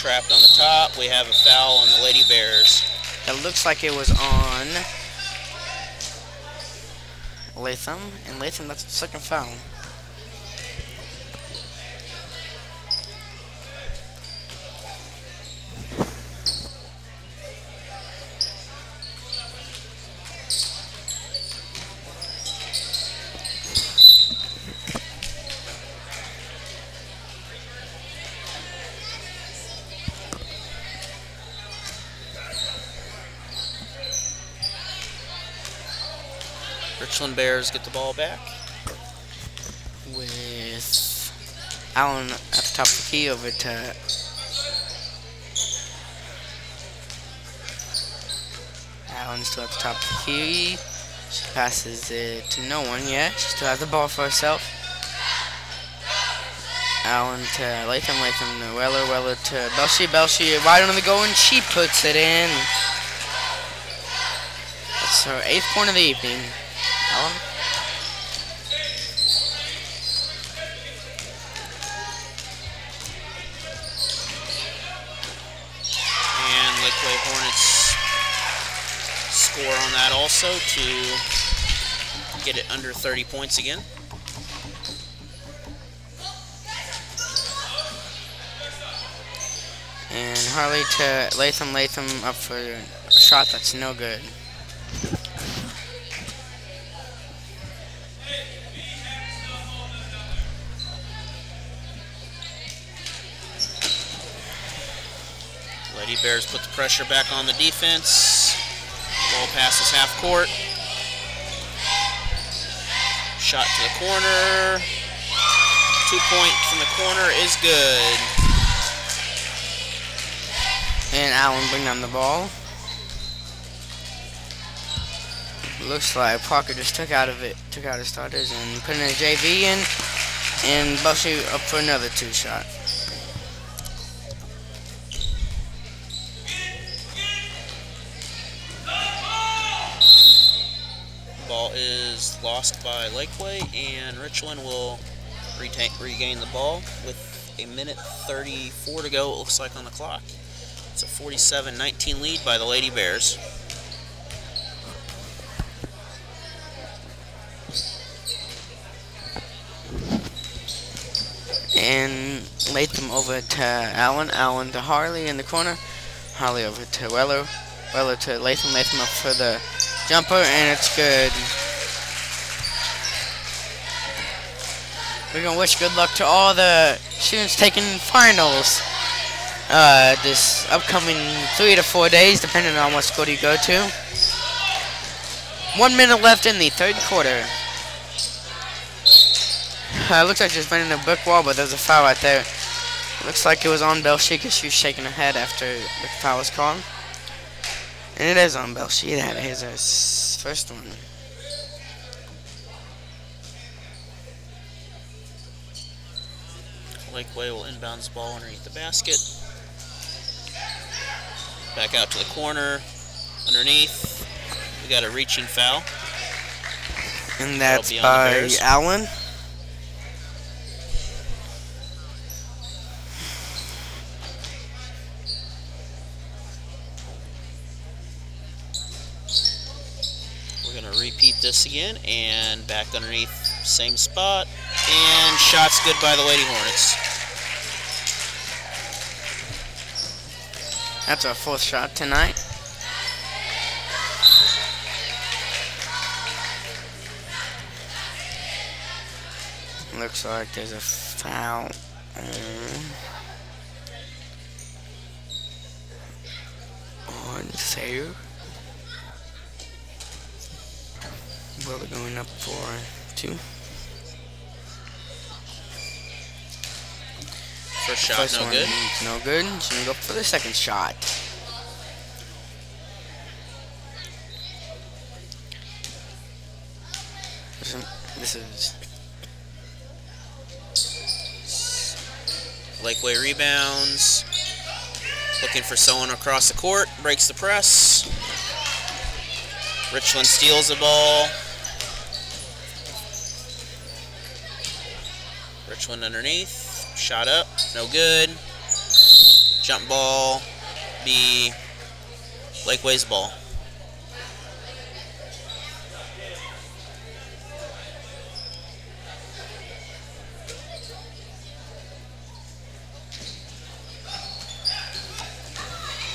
Trapped on the top. We have a foul on the Lady Bears. It looks like it was on Latham, and Latham, that's the second foul. Richland Bears get the ball back. With Allen at the top of the key over to Allen still at the top of the key. She passes it to no one yet. She still has the ball for herself. Allen to Latham, Latham to Weller, Weller to Belshie, Belshie right on the goal, and she puts it in. That's her 8th point of the evening. Allen. And Laquey Hornets score on that also to get it under 30 points again. And Harley to Latham, Latham up for a shot that's no good. Lady Bears put the pressure back on the defense. Ball passes half court. Shot to the corner. 2-point from the corner is good. And Allen bring down the ball. Looks like Parker just took out his starters and put in a JV in. And Belshie up for another 2-shot. Ball is lost by Laquey, and Richland will regain the ball with 1:34 to go, it looks like, on the clock. It's a 47-19 lead by the Lady Bears. And Latham over to Allen, Allen to Harley in the corner. Harley over to Weller, Weller to Latham, Latham up for the Jumper, and it's good. We're going to wish good luck to all the students taking finals this upcoming 3 to 4 days, depending on what school you go to. 1 minute left in the third quarter. Looks like she's been in a brick wall, but there's a foul right there. Looks like it was on Belshie because she was shaking her head after the foul was called. And it is on Belshie. Here's her first one. Laquey will inbound the ball underneath the basket. Back out to the corner, underneath. We got a reaching foul. And that's by Allen. We're going to repeat this again, and back underneath, same spot. And shot's good by the Lady Hornets. That's our 4th shot tonight. Looks like there's a foul on Sayer. Well, they're going up for 2. First shot, no good. No good. She's going to go for the second shot. This is... Laquey rebounds. Looking for someone across the court. Breaks the press. Richland steals the ball. Richland underneath. Shot up. No good. Jump ball. Be Laquey's ball.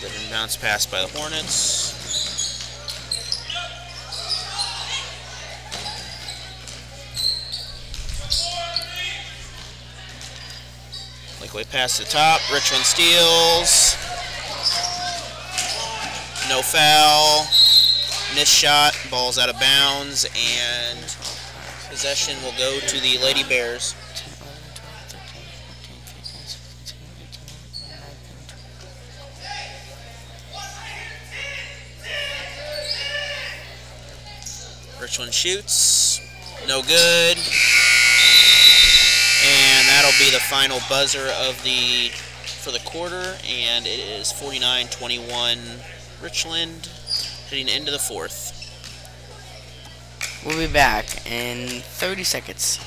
Good inbounds pass by the Hornets. Laquey pass to the top. Richland steals. No foul. Missed shot. Ball's out of bounds, and possession will go to the Lady Bears. Richland shoots. No good. And that'll be the final buzzer of for the quarter, and it is 49-21 Richland heading into the 4th. We'll be back in 30 seconds.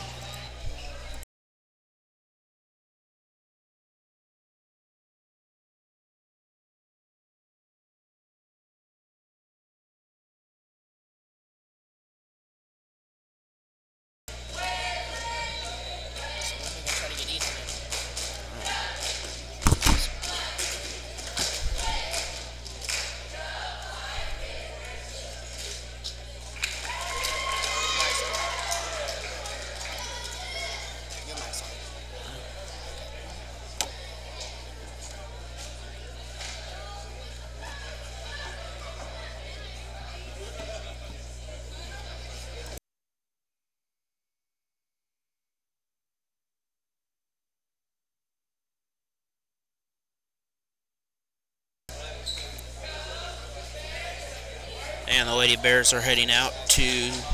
And the Lady Bears are heading out to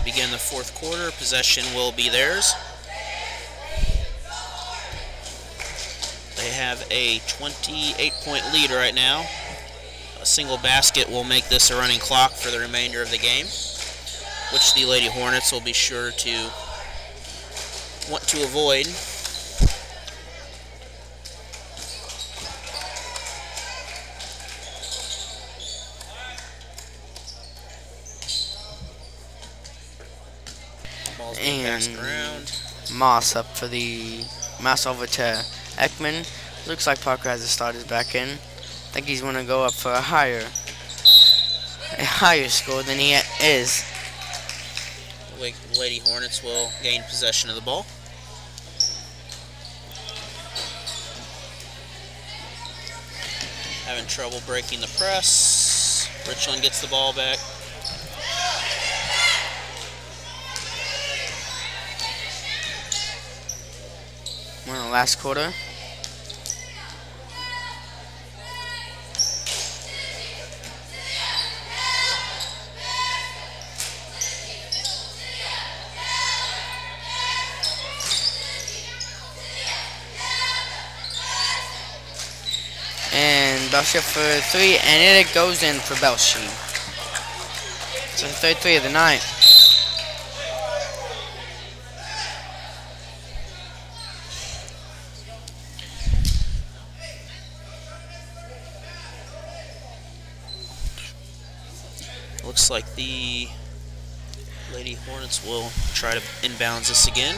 begin the 4th quarter. Possession will be theirs. They have a 28-point lead right now. A single basket will make this a running clock for the remainder of the game, which the Lady Hornets will be sure to want to avoid. And Moss up for the Moss over to Ekman. Looks like Parker has the starters back in. I think he's going to go up for a higher. a higher score than he is. The Lady Hornets will gain possession of the ball. Having trouble breaking the press. Richland gets the ball back. We're in the last quarter. And Belshire for 3, and it goes in for Belshire. So the third 3 of the night. Looks like the Lady Hornets will try to inbounds this again.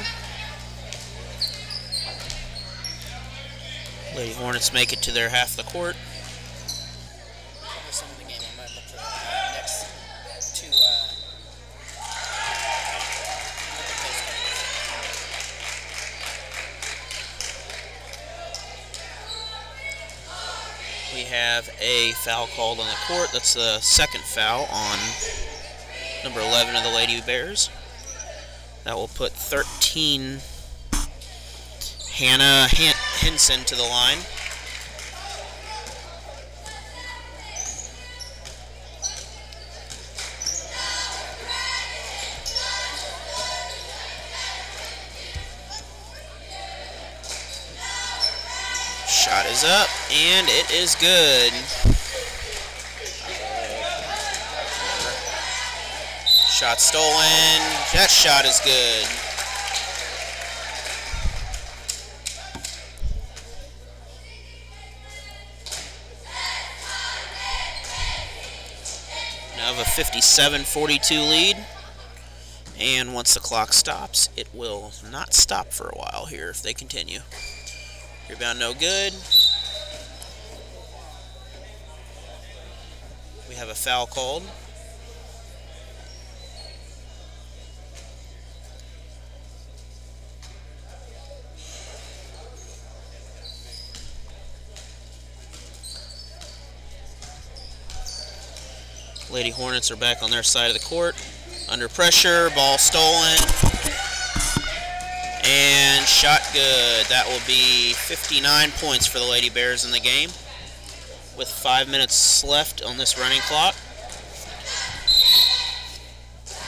Lady Hornets make it to their half of the court. We have a foul called on the court. That's the second foul on number 11 of the Lady Bears. That will put 13 Hannah Henson to the line. Shot is up, and it is good. Shot stolen. That shot is good. Now have a 57-42 lead. And once the clock stops, it will not stop for a while here if they continue. Rebound no good. We have a foul called. Lady Hornets are back on their side of the court. Under pressure, ball stolen. And shot good. That will be 59 points for the Lady Bears in the game, with 5 minutes left on this running clock.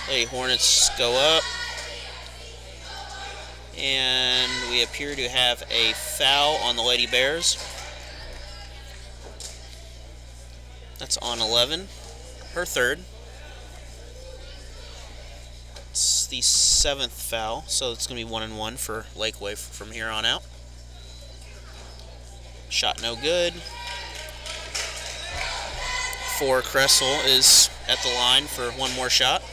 Lady Hornets go up. And we appear to have a foul on the Lady Bears. That's on 11. Her third. It's the 7th foul, so it's going to be 1-1 for Laquey from here on out. Shot no good. Cressel is at the line for one more shot.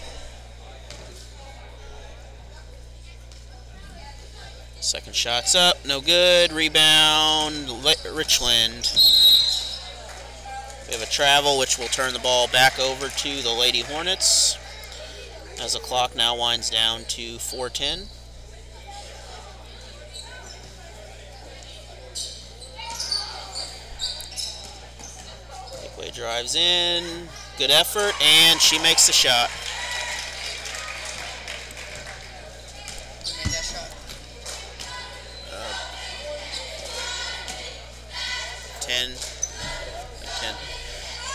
Second shot's up, no good. Rebound, Richland. We have a travel, which will turn the ball back over to the Lady Hornets, as the clock now winds down to 4:10. Laquey drives in, good effort, and she makes the shot. Who made that shot? 10.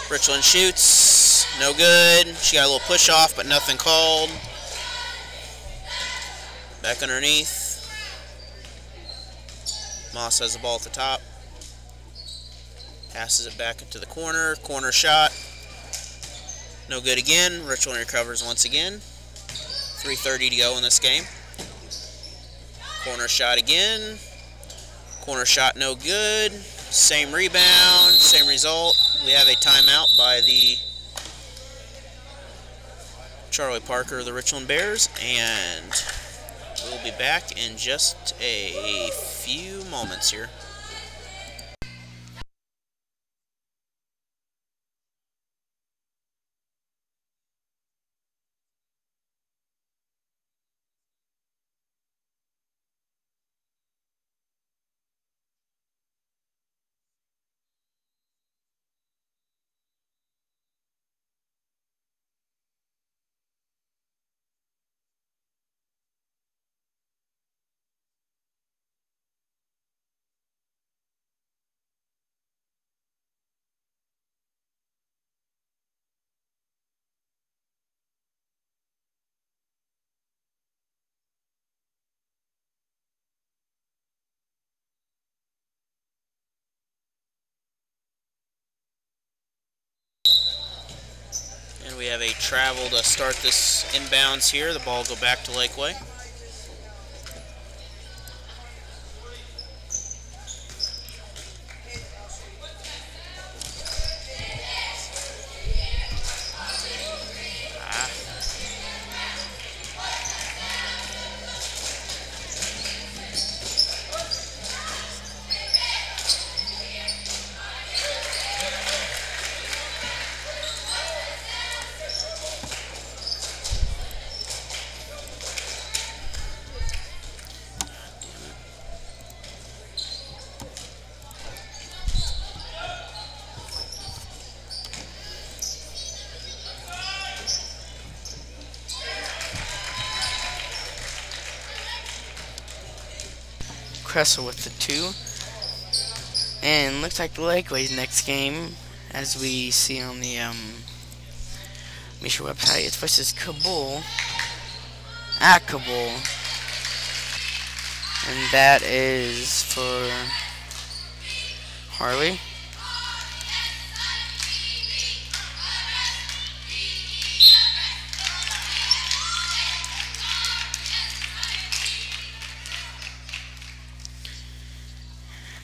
Richland shoots, no good. She got a little push off, but nothing called. Back underneath. Moss has the ball at the top. Passes it back into the corner. Corner shot. No good again. Richland recovers once again. 3:30 to go in this game. Corner shot again. Corner shot no good. Same rebound, same result. We have a timeout by the Charlie Parker of the Richland Bears, and we'll be back in just a few moments here. And we have a travel to start this inbounds here. The ball will go back to Laquey. Cressel with the 2. And looks like Laquey's next game, as we see on the Misha website, it's versus Kabul. At Kabul. And that is for Harley.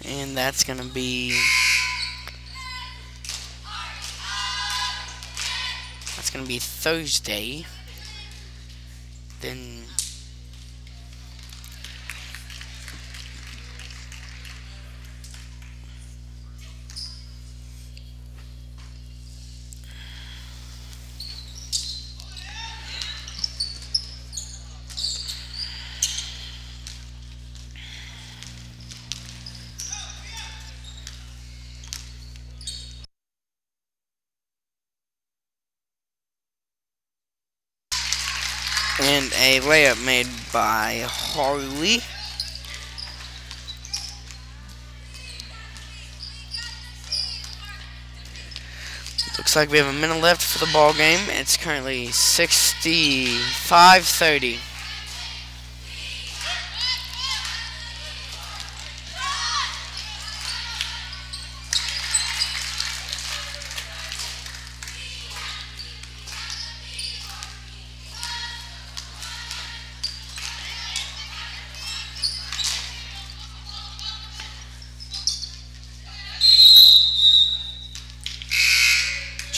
And that's going to be Thursday. Then and a layup made by Harley. Looks like we have a minute left for the ball game. It's currently 65-30.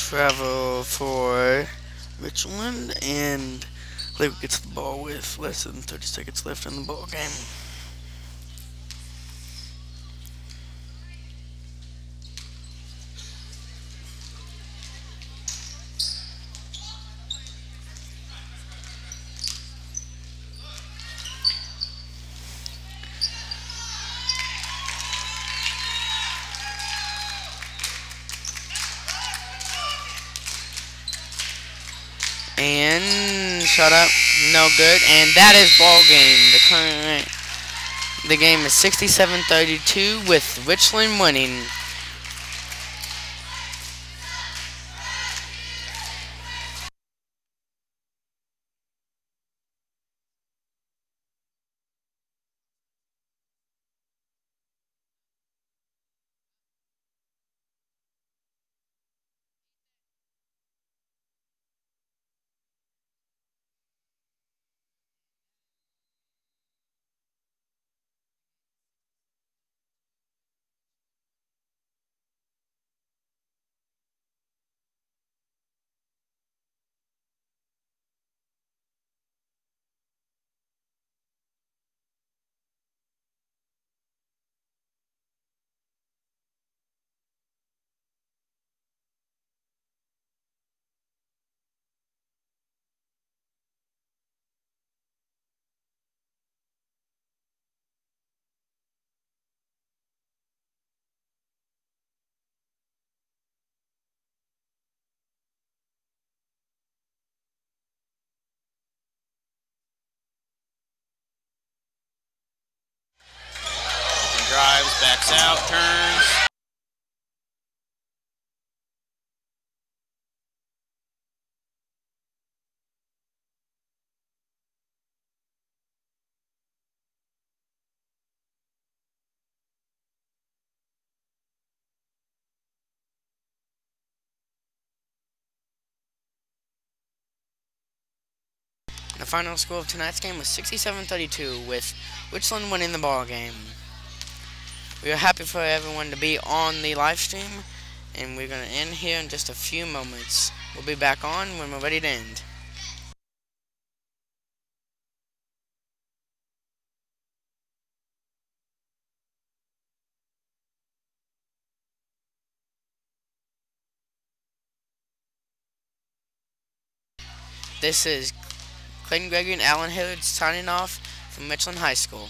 Travel for Richland, and Laquey gets the ball with less than 30 seconds left in the ball game. And shut up, no good. And that is ball game. The game is 67-32 with Richland winning. Drives, backs out, turns. The final score of tonight's game was 67-32, with Richland winning the ball game. We are happy for everyone to be on the live stream, and we're going to end here in just a few moments. We'll be back on when we're ready to end. This is Clayton Gregory and Alan Hillard signing off from Richland High School.